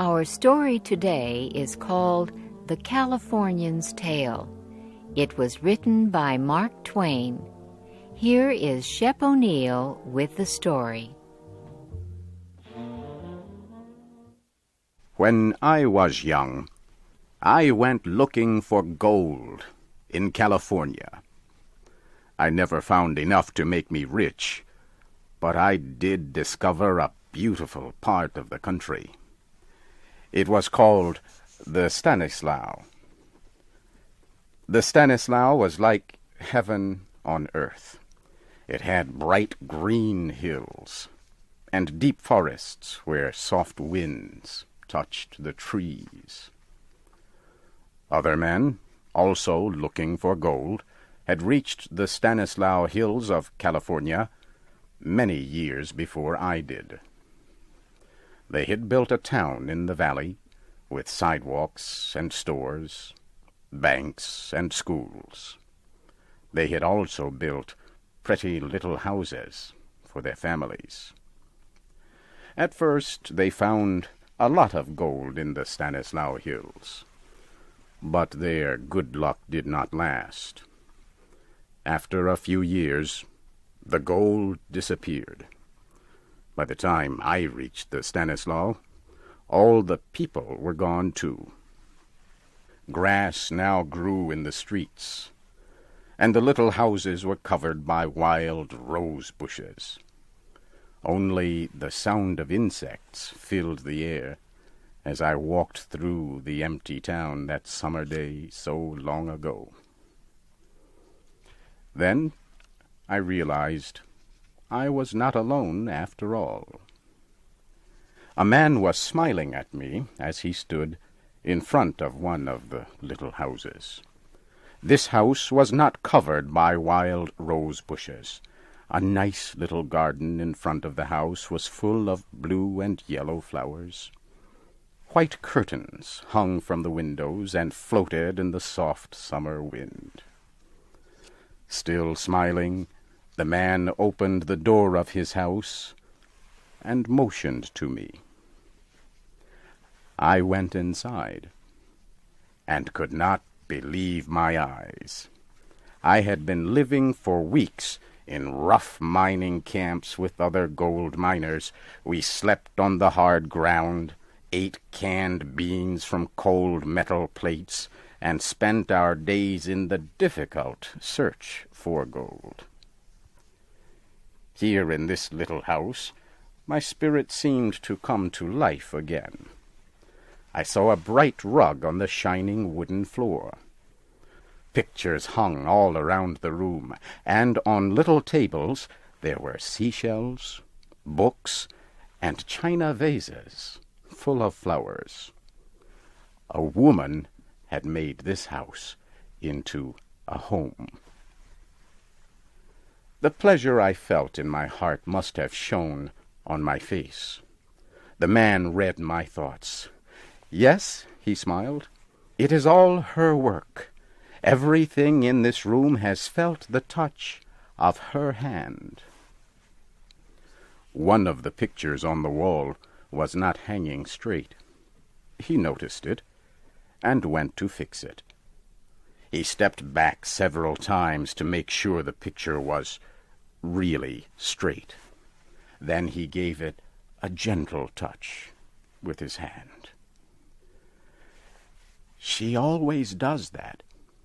Our story today is called The Californian's Tale. It was written by Mark Twain. Here is Shep O'Neill with the story. When I was young, I went looking for gold in California. I never found enough to make me rich, but I did discover a beautiful part of the country. It was called the Stanislaus. The Stanislaus was like heaven on earth. It had bright green hills and deep forests where soft winds touched the trees. Other men, also looking for gold, had reached the Stanislaus Hills of California many years before I did. They had built a town in the valley with sidewalks and stores, banks and schools. They had also built pretty little houses for their families. At first they found a lot of gold in the Stanislaus Hills, but their good luck did not last. After a few years, the gold disappeared. By the time I reached the Stanislaus, all the people were gone too. Grass now grew in the streets, and the little houses were covered by wild rose bushes. Only the sound of insects filled the air as I walked through the empty town that summer day so long ago. Then I realized I was not alone after all. A man was smiling at me as he stood in front of one of the little houses. This house was not covered by wild rose bushes. A nice little garden in front of the house was full of blue and yellow flowers. White curtains hung from the windows and floated in the soft summer wind. Still smiling, the man opened the door of his house and motioned to me. I went inside and could not believe my eyes. I had been living for weeks in rough mining camps with other gold miners. We slept on the hard ground, ate canned beans from cold metal plates, and spent our days in the difficult search for gold. Here in this little house, my spirit seemed to come to life again. I saw a bright rug on the shining wooden floor. Pictures hung all around the room, and on little tables there were seashells, books, and china vases full of flowers. A woman had made this house into a home. The pleasure I felt in my heart must have shone on my face. The man read my thoughts. Yes, he smiled, it is all her work. Everything in this room has felt the touch of her hand. One of the pictures on the wall was not hanging straight. He noticed it and went to fix it. He stepped back several times to make sure the picture was really straight. Then he gave it a gentle touch with his hand. She always does that,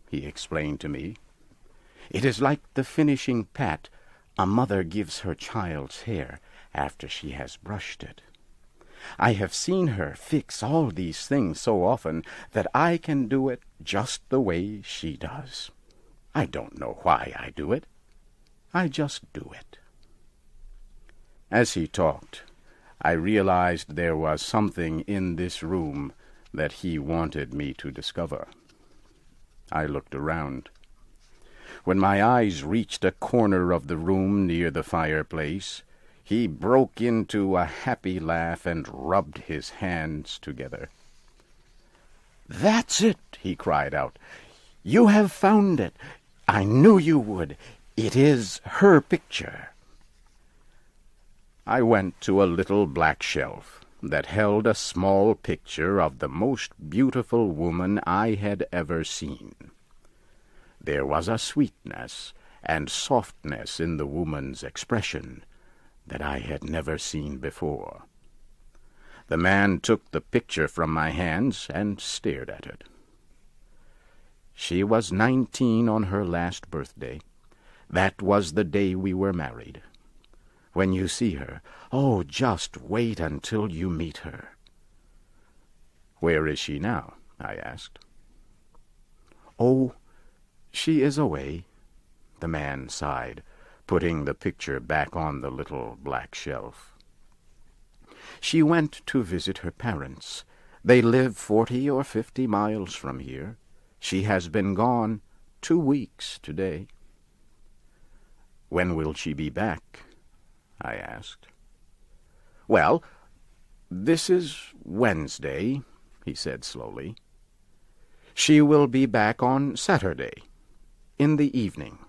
he explained to me. It is like the finishing pat a mother gives her child's hair after she has brushed it. I have seen her fix all these things so often that I can do it just the way she does. I don't know why I do it. I just do it. As he talked, I realized there was something in this room that he wanted me to discover. I looked around. When my eyes reached a corner of the room near the fireplace, he broke into a happy laugh and rubbed his hands together. "That's it!" he cried out. "You have found it. I knew you would. It is her picture." I went to a little black shelf that held a small picture of the most beautiful woman I had ever seen. There was a sweetness and softness in the woman's expression that I had never seen before. The man took the picture from my hands and stared at it. She was 19 on her last birthday. That was the day we were married. When you see her, oh, just wait until you meet her. Where is she now? I asked. Oh, she is away, the man sighed, putting the picture back on the little black shelf. She went to visit her parents. They live 40 or 50 miles from here. She has been gone 2 weeks today. When will she be back? I asked. Well, this is Wednesday, he said slowly. She will be back on Saturday, in the evening.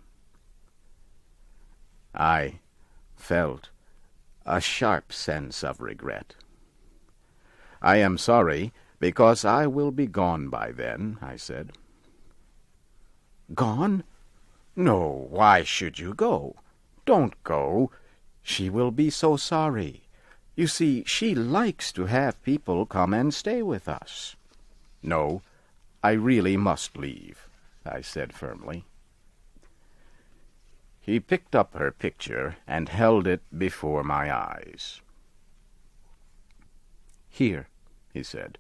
I felt a sharp sense of regret. I am sorry, because I will be gone by then, I said. Gone? No, why should you go? Don't go. She will be so sorry. You see, she likes to have people come and stay with us. No, I really must leave, I said firmly. He picked up her picture and held it before my eyes. Here, he said.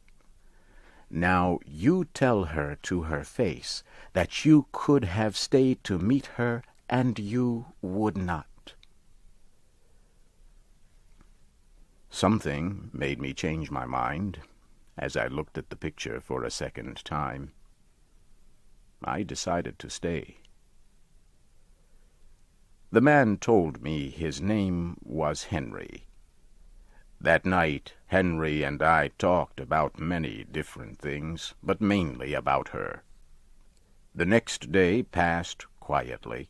Now you tell her to her face that you could have stayed to meet her and you would not. Something made me change my mind as I looked at the picture for a second time. I decided to stay. The man told me his name was Henry. That night, Henry and I talked about many different things, but mainly about her. The next day passed quietly.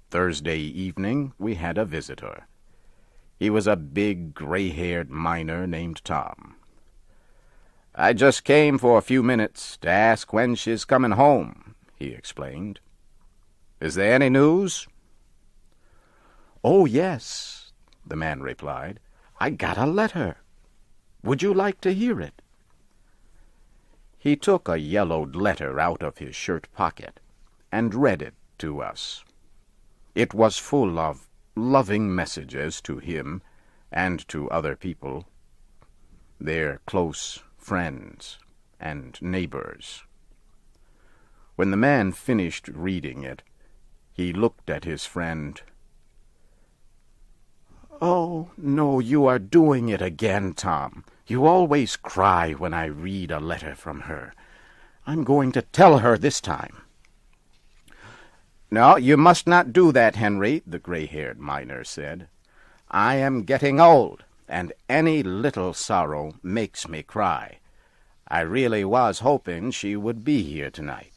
Thursday evening we had a visitor. He was a big, gray-haired miner named Tom. I just came for a few minutes to ask when she's coming home, he explained. Is there any news? Oh, yes, the man replied. I got a letter. Would you like to hear it? He took a yellowed letter out of his shirt pocket and read it to us. It was full of loving messages to him and to other people, their close friends and neighbors. When the man finished reading it, he looked at his friend. Oh, no, you are doing it again, Tom. You always cry when I read a letter from her. I'm going to tell her this time. No, you must not do that, Henry, the gray-haired miner said. I am getting old, and any little sorrow makes me cry. I really was hoping she would be here tonight.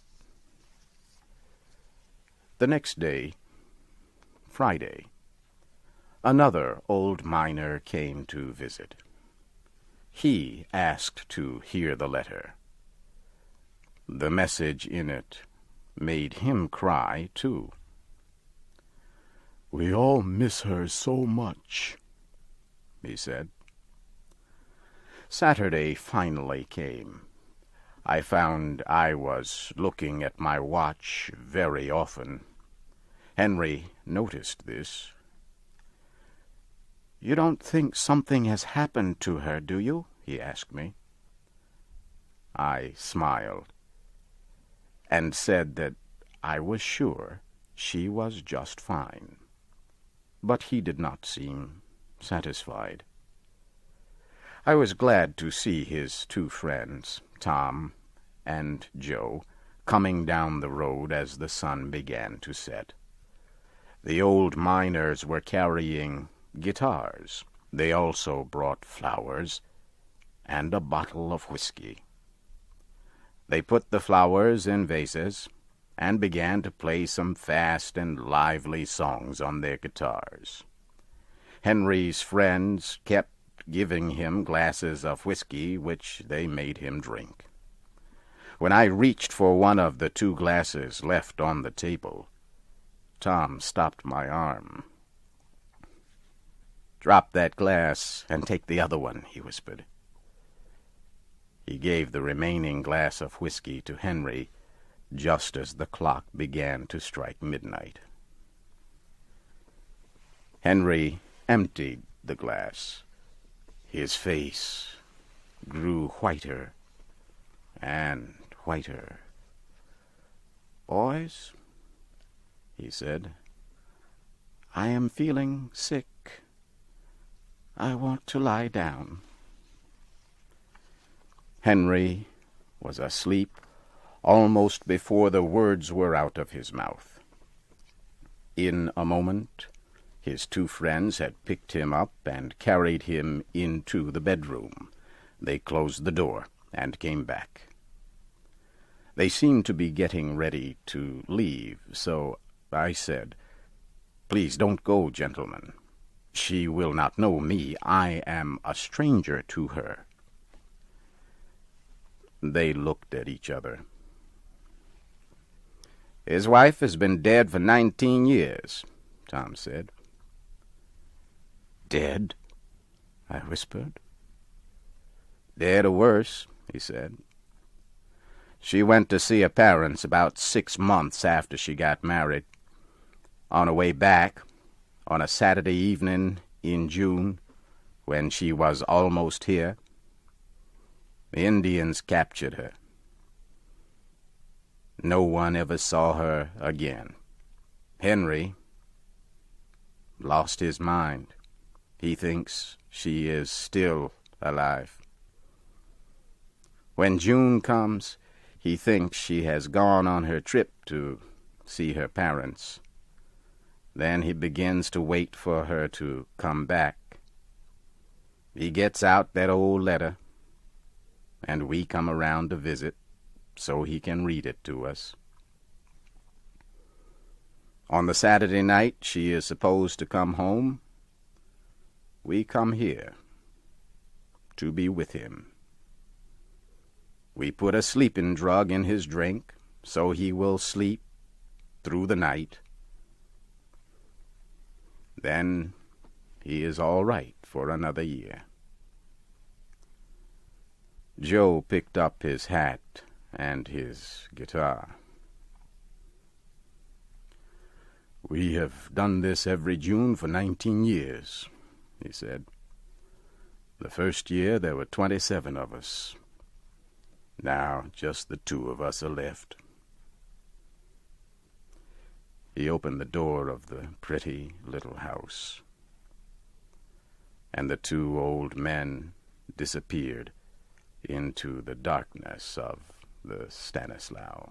The next day, Friday, another old miner came to visit. He asked to hear the letter. The message in it made him cry, too. We all miss her so much, he said. Saturday finally came. I found I was looking at my watch very often. Henry noticed this. You don't think something has happened to her, do you? He asked me. I smiled and said that I was sure she was just fine. But he did not seem satisfied. I was glad to see his two friends, Tom and Joe, coming down the road as the sun began to set. The old miners were carrying guitars. They also brought flowers and a bottle of whiskey. They put the flowers in vases and began to play some fast and lively songs on their guitars. Henry's friends kept giving him glasses of whiskey, which they made him drink. When I reached for one of the 2 glasses left on the table, Tom stopped my arm. "Drop that glass and take the other one," he whispered. He gave the remaining glass of whiskey to Henry just as the clock began to strike midnight. Henry emptied the glass. His face grew whiter and whiter. "Boys," he said, "I am feeling sick. I want to lie down." Henry was asleep almost before the words were out of his mouth. In a moment, his 2 friends had picked him up and carried him into the bedroom. They closed the door and came back. They seemed to be getting ready to leave, so I said, "Please don't go, gentlemen. She will not know me. I am a stranger to her." They looked at each other. "His wife has been dead for 19 years, Tom said. "Dead?" I whispered. "Dead or worse," he said. "She went to see her parents about 6 months after she got married. On her way back, on a Saturday evening in June, when she was almost here, the Indians captured her. No one ever saw her again. Henry lost his mind. He thinks she is still alive. When June comes, he thinks she has gone on her trip to see her parents. Then he begins to wait for her to come back. He gets out that old letter, and we come around to visit so he can read it to us. On the Saturday night she is supposed to come home. We come here to be with him. We put a sleeping drug in his drink so he will sleep through the night. Then he is all right for another year." Joe picked up his hat and his guitar. "We have done this every June for 19 years, he said. "The first year there were 27 of us. Now just the 2 of us are left." He opened the door of the pretty little house, and the 2 old men disappeared into the darkness of the Stanislaus.